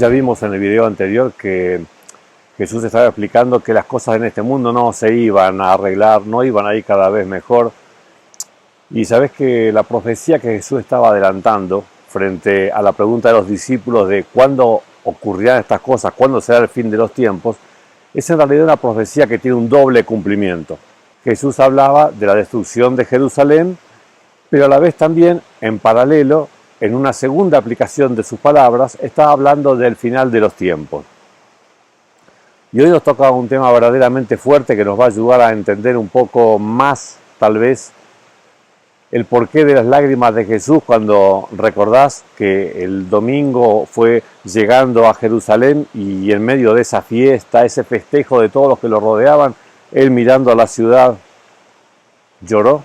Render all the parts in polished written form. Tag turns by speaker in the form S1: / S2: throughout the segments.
S1: Ya vimos en el video anterior que Jesús estaba explicando que las cosas en este mundo no se iban a arreglar, no iban a ir cada vez mejor. Y sabes que la profecía que Jesús estaba adelantando frente a la pregunta de los discípulos de cuándo ocurrirán estas cosas, cuándo será el fin de los tiempos, es en realidad una profecía que tiene un doble cumplimiento. Jesús hablaba de la destrucción de Jerusalén, pero a la vez también, en paralelo, en una segunda aplicación de sus palabras, estaba hablando del final de los tiempos. Y hoy nos toca un tema verdaderamente fuerte que nos va a ayudar a entender un poco más, tal vez, el porqué de las lágrimas de Jesús cuando recordás que el domingo fue llegando a Jerusalén y en medio de esa fiesta, ese festejo de todos los que lo rodeaban, él mirando a la ciudad, lloró.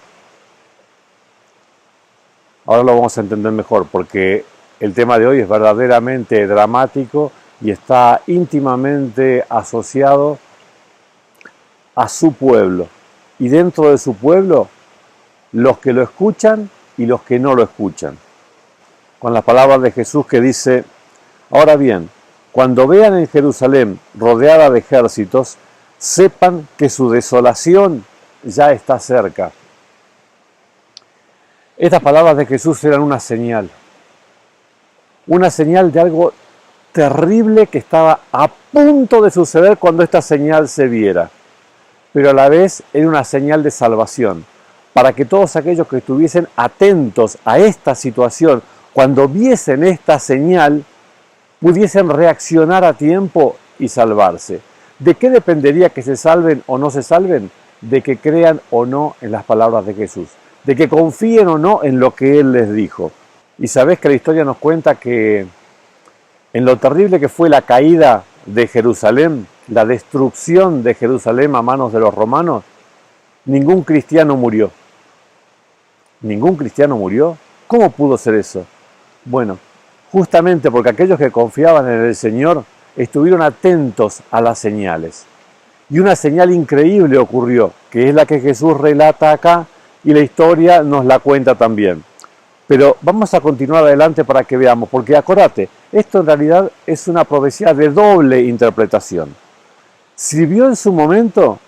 S1: Ahora lo vamos a entender mejor porque el tema de hoy es verdaderamente dramático y está íntimamente asociado a su pueblo. Y dentro de su pueblo, los que lo escuchan y los que no lo escuchan. Con las palabras de Jesús que dice, ahora bien, cuando vean en Jerusalén rodeada de ejércitos, sepan que su desolación ya está cerca. Estas palabras de Jesús eran una señal de algo terrible que estaba a punto de suceder cuando esta señal se viera, pero a la vez era una señal de salvación, para que todos aquellos que estuviesen atentos a esta situación, cuando viesen esta señal, pudiesen reaccionar a tiempo y salvarse. ¿De qué dependería que se salven o no se salven? De que crean o no en las palabras de Jesús, de que confíen o no en lo que Él les dijo. Y sabés que la historia nos cuenta que en lo terrible que fue la caída de Jerusalén, la destrucción de Jerusalén a manos de los romanos, ningún cristiano murió. ¿Ningún cristiano murió? ¿Cómo pudo ser eso? Bueno, justamente porque aquellos que confiaban en el Señor estuvieron atentos a las señales. Y una señal increíble ocurrió, que es la que Jesús relata acá y la historia nos la cuenta también. Pero vamos a continuar adelante para que veamos, porque acordate, esto en realidad es una profecía de doble interpretación. Sirvió en su momento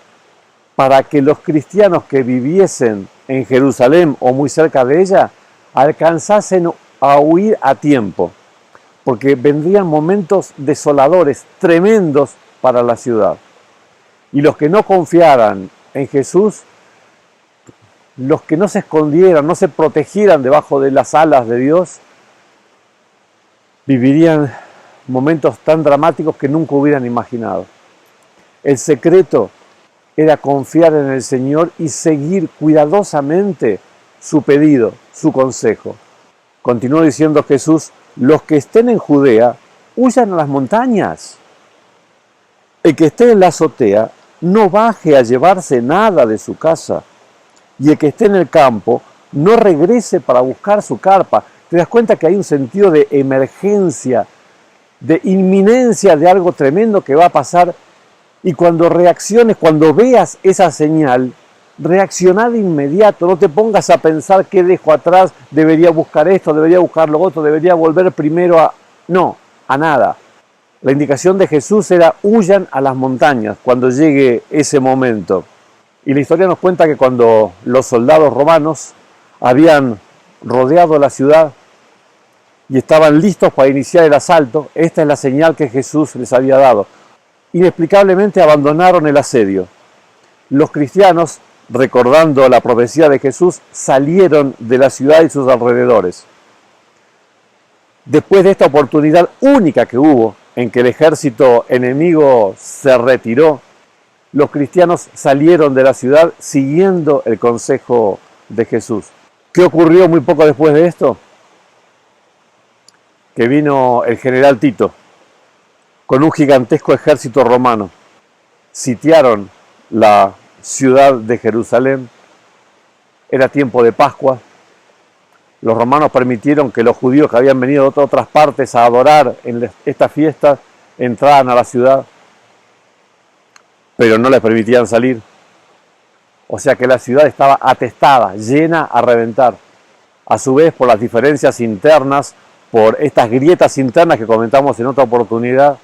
S1: para que los cristianos que viviesen en Jerusalén o muy cerca de ella alcanzasen a huir a tiempo, porque vendrían momentos desoladores, tremendos para la ciudad. Y los que no confiaran en Jesús, los que no se escondieran, no se protegieran debajo de las alas de Dios, vivirían momentos tan dramáticos que nunca hubieran imaginado. El secreto era confiar en el Señor y seguir cuidadosamente su pedido, su consejo. Continuó diciendo Jesús, los que estén en Judea, huyan a las montañas. El que esté en la azotea, no baje a llevarse nada de su casa. Y el que esté en el campo, no regrese para buscar su carpa. ¿Te das cuenta que hay un sentido de emergencia, de inminencia de algo tremendo que va a pasar? Y cuando reacciones, cuando veas esa señal, reacciona de inmediato, no te pongas a pensar qué dejo atrás, debería buscar esto, debería buscar lo otro, debería volver primero a... No, a nada. La indicación de Jesús era huyan a las montañas cuando llegue ese momento. Y la historia nos cuenta que cuando los soldados romanos habían rodeado la ciudad y estaban listos para iniciar el asalto, esta es la señal que Jesús les había dado. Inexplicablemente abandonaron el asedio. Los cristianos, recordando la profecía de Jesús, salieron de la ciudad y sus alrededores. Después de esta oportunidad única que hubo, en que el ejército enemigo se retiró, los cristianos salieron de la ciudad siguiendo el consejo de Jesús. ¿Qué ocurrió muy poco después de esto? Que vino el general Tito con un gigantesco ejército romano. Sitiaron la ciudad de Jerusalén. Era tiempo de Pascua. Los romanos permitieron que los judíos que habían venido de otras partes a adorar en esta fiesta entraran a la ciudad, pero no les permitían salir. O sea que la ciudad estaba atestada, llena a reventar. A su vez, por las diferencias internas, por estas grietas internas que comentamos en otra oportunidad,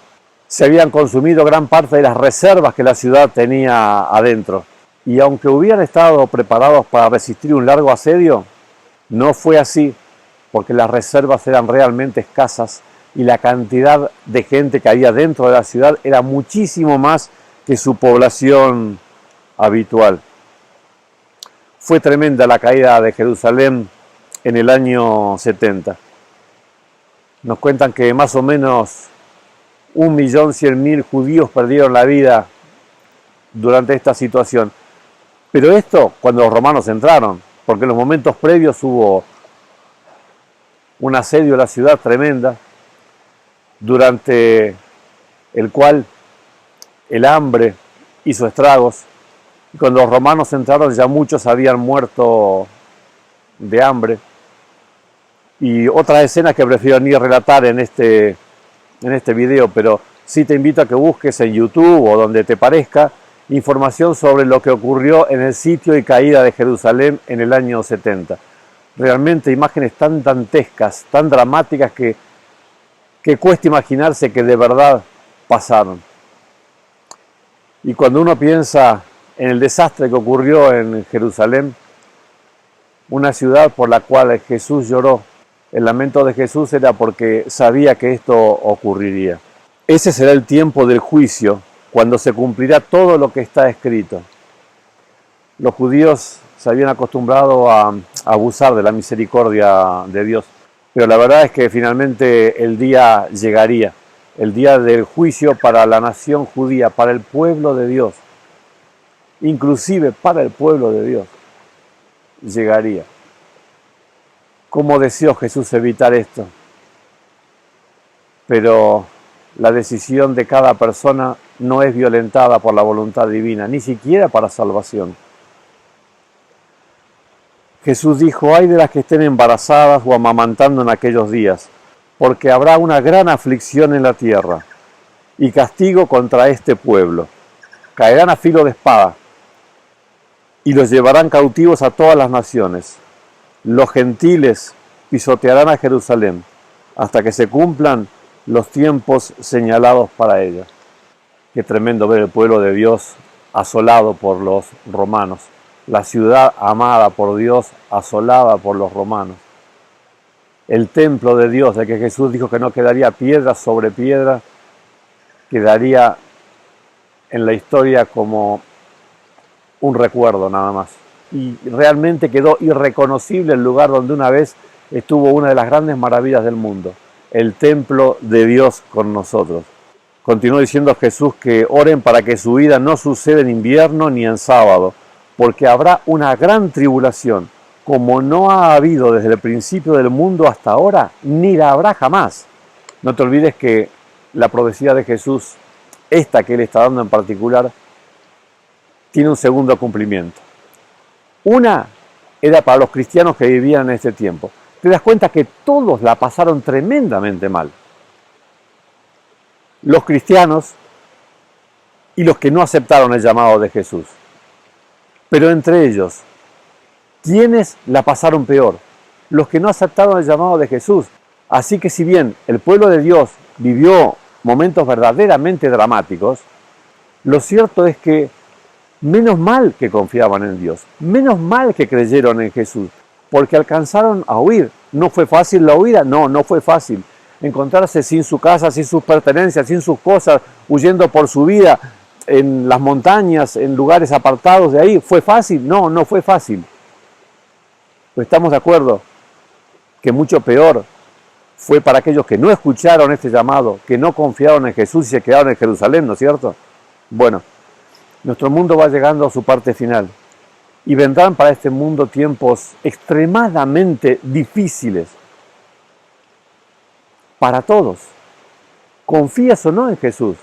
S1: se habían consumido gran parte de las reservas que la ciudad tenía adentro. Y aunque hubieran estado preparados para resistir un largo asedio, no fue así, porque las reservas eran realmente escasas y la cantidad de gente que había dentro de la ciudad era muchísimo más que su población habitual. Fue tremenda la caída de Jerusalén en el año 70. Nos cuentan que más o menos 1.100.000 judíos perdieron la vida durante esta situación. Pero esto cuando los romanos entraron, porque en los momentos previos hubo un asedio a la ciudad tremenda, durante el cual el hambre hizo estragos. Y cuando los romanos entraron ya muchos habían muerto de hambre. Y otras escenas que prefiero ni relatar en este video, pero sí te invito a que busques en YouTube o donde te parezca información sobre lo que ocurrió en el sitio y caída de Jerusalén en el año 70. Realmente imágenes tan dantescas, tan dramáticas que cuesta imaginarse que de verdad pasaron. Y cuando uno piensa en el desastre que ocurrió en Jerusalén, una ciudad por la cual Jesús lloró, el lamento de Jesús era porque sabía que esto ocurriría. Ese será el tiempo del juicio, cuando se cumplirá todo lo que está escrito. Los judíos se habían acostumbrado a abusar de la misericordia de Dios, pero la verdad es que finalmente el día llegaría, el día del juicio para la nación judía, para el pueblo de Dios, inclusive para el pueblo de Dios, llegaría. ¿Cómo deseó Jesús evitar esto? Pero la decisión de cada persona no es violentada por la voluntad divina, ni siquiera para salvación. Jesús dijo: ay de las que estén embarazadas o amamantando en aquellos días, porque habrá una gran aflicción en la tierra y castigo contra este pueblo. Caerán a filo de espada y los llevarán cautivos a todas las naciones. Los gentiles pisotearán a Jerusalén hasta que se cumplan los tiempos señalados para ella. Qué tremendo ver el pueblo de Dios asolado por los romanos, la ciudad amada por Dios asolada por los romanos. El templo de Dios, de que Jesús dijo que no quedaría piedra sobre piedra, quedaría en la historia como un recuerdo nada más. Y realmente quedó irreconocible el lugar donde una vez estuvo una de las grandes maravillas del mundo, el templo de Dios con nosotros. Continuó diciendo Jesús que oren para que su vida no suceda en invierno ni en sábado, porque habrá una gran tribulación, como no ha habido desde el principio del mundo hasta ahora, ni la habrá jamás. No te olvides que la profecía de Jesús, esta que Él está dando en particular, tiene un segundo cumplimiento. Una era para los cristianos que vivían en este tiempo. Te das cuenta que todos la pasaron tremendamente mal. Los cristianos y los que no aceptaron el llamado de Jesús. Pero entre ellos, ¿quiénes la pasaron peor? Los que no aceptaron el llamado de Jesús. Así que si bien el pueblo de Dios vivió momentos verdaderamente dramáticos, lo cierto es que menos mal que confiaban en Dios, menos mal que creyeron en Jesús, porque alcanzaron a huir. ¿No fue fácil la huida? No, no fue fácil. Encontrarse sin su casa, sin sus pertenencias, sin sus cosas, huyendo por su vida en las montañas, en lugares apartados de ahí, ¿fue fácil? No, no fue fácil. Pues estamos de acuerdo que mucho peor fue para aquellos que no escucharon este llamado, que no confiaron en Jesús y se quedaron en Jerusalén, ¿no es cierto? Bueno, nuestro mundo va llegando a su parte final y vendrán para este mundo tiempos extremadamente difíciles para todos. ¿Confías o no en Jesús?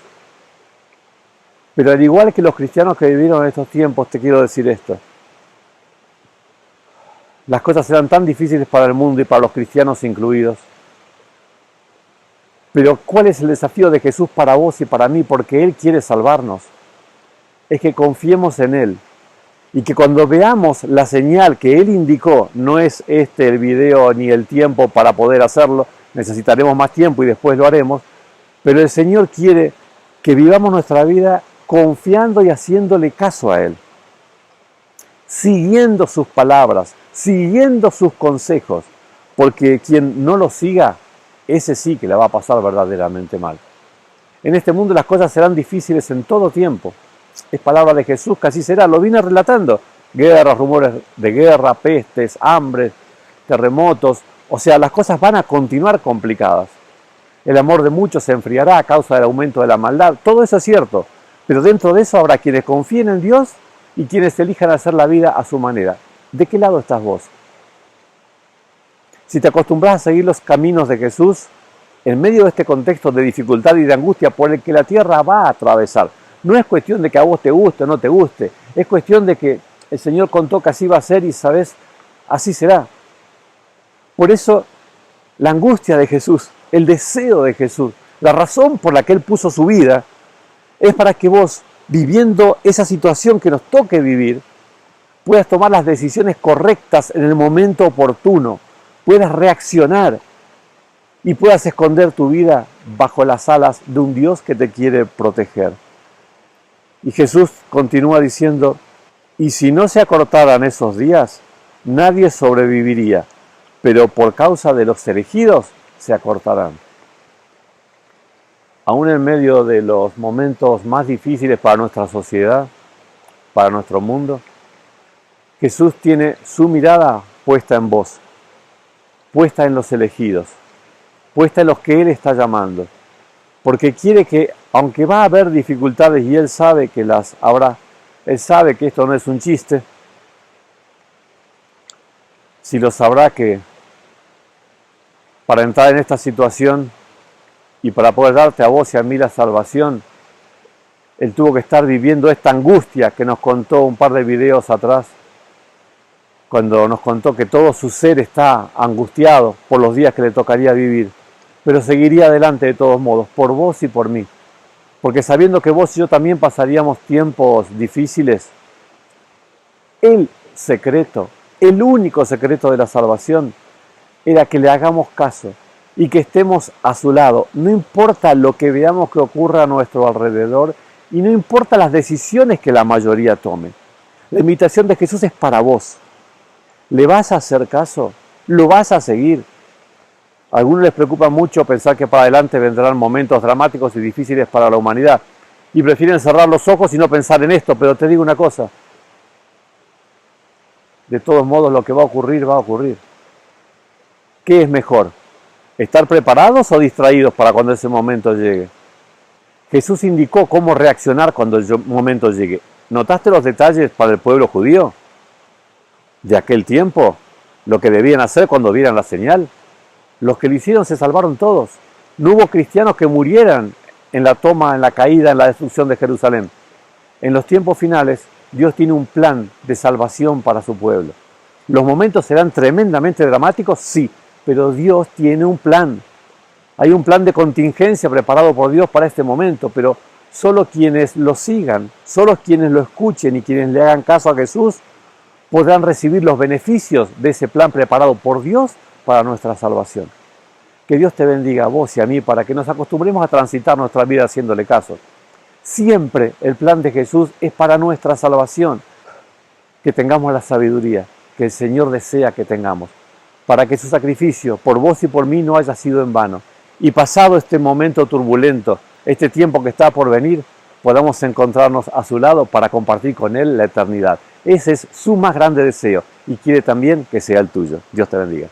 S1: Pero al igual que los cristianos que vivieron en estos tiempos, te quiero decir esto. Las cosas serán tan difíciles para el mundo y para los cristianos incluidos. Pero ¿cuál es el desafío de Jesús para vos y para mí? Porque Él quiere salvarnos. Es que confiemos en Él. Y que cuando veamos la señal que Él indicó, no es este el video ni el tiempo para poder hacerlo, necesitaremos más tiempo y después lo haremos, pero el Señor quiere que vivamos nuestra vida confiando y haciéndole caso a Él, siguiendo sus palabras, siguiendo sus consejos, porque quien no los siga, ese sí que la va a pasar verdaderamente mal. En este mundo las cosas serán difíciles en todo tiempo. Es palabra de Jesús que así será, lo vine relatando. Guerras, rumores de guerra, pestes, hambres, terremotos, o sea, las cosas van a continuar complicadas. El amor de muchos se enfriará a causa del aumento de la maldad, todo eso es cierto, pero dentro de eso habrá quienes confíen en Dios y quienes elijan hacer la vida a su manera. ¿De qué lado estás vos? Si te acostumbras a seguir los caminos de Jesús, en medio de este contexto de dificultad y de angustia por el que la tierra va a atravesar, no es cuestión de que a vos te guste o no te guste, es cuestión de que el Señor contó que así va a ser y sabes, así será. Por eso, la angustia de Jesús, el deseo de Jesús, la razón por la que Él puso su vida, es para que vos, viviendo esa situación que nos toque vivir, puedas tomar las decisiones correctas en el momento oportuno, puedas reaccionar y puedas esconder tu vida bajo las alas de un Dios que te quiere proteger. Y Jesús continúa diciendo, y si no se acortaran esos días, nadie sobreviviría, pero por causa de los elegidos se acortarán. Aún en medio de los momentos más difíciles para nuestra sociedad, para nuestro mundo, Jesús tiene su mirada puesta en vos, puesta en los elegidos, puesta en los que Él está llamando, porque quiere que, aunque va a haber dificultades y Él sabe que las habrá, Él sabe que esto no es un chiste, si lo sabrá que para entrar en esta situación y para poder darte a vos y a mí la salvación, Él tuvo que estar viviendo esta angustia que nos contó un par de videos atrás, cuando nos contó que todo su ser está angustiado por los días que le tocaría vivir, pero seguiría adelante de todos modos, por vos y por mí. Porque sabiendo que vos y yo también pasaríamos tiempos difíciles, el secreto, el único secreto de la salvación, era que le hagamos caso y que estemos a su lado. No importa lo que veamos que ocurra a nuestro alrededor y no importa las decisiones que la mayoría tome. La invitación de Jesús es para vos. ¿Le vas a hacer caso? ¿Lo vas a seguir? A algunos les preocupa mucho pensar que para adelante vendrán momentos dramáticos y difíciles para la humanidad y prefieren cerrar los ojos y no pensar en esto, pero te digo una cosa, de todos modos lo que va a ocurrir, va a ocurrir. ¿Qué es mejor? ¿Estar preparados o distraídos para cuando ese momento llegue? Jesús indicó cómo reaccionar cuando el momento llegue. ¿Notaste los detalles para el pueblo judío de aquel tiempo? Lo que debían hacer cuando vieran la señal. Los que lo hicieron se salvaron todos. No hubo cristianos que murieran en la toma, en la caída, en la destrucción de Jerusalén. En los tiempos finales, Dios tiene un plan de salvación para su pueblo. ¿Los momentos serán tremendamente dramáticos? Sí, pero Dios tiene un plan. Hay un plan de contingencia preparado por Dios para este momento, pero solo quienes lo sigan, solo quienes lo escuchen y quienes le hagan caso a Jesús podrán recibir los beneficios de ese plan preparado por Dios para nuestra salvación. Que Dios te bendiga a vos y a mí para que nos acostumbremos a transitar nuestra vida haciéndole caso. Siempre el plan de Jesús es para nuestra salvación. Que tengamos la sabiduría que el Señor desea que tengamos, para que su sacrificio por vos y por mí no haya sido en vano. Y pasado este momento turbulento, este tiempo que está por venir, podamos encontrarnos a su lado para compartir con Él la eternidad. Ese es su más grande deseo y quiere también que sea el tuyo. Dios te bendiga.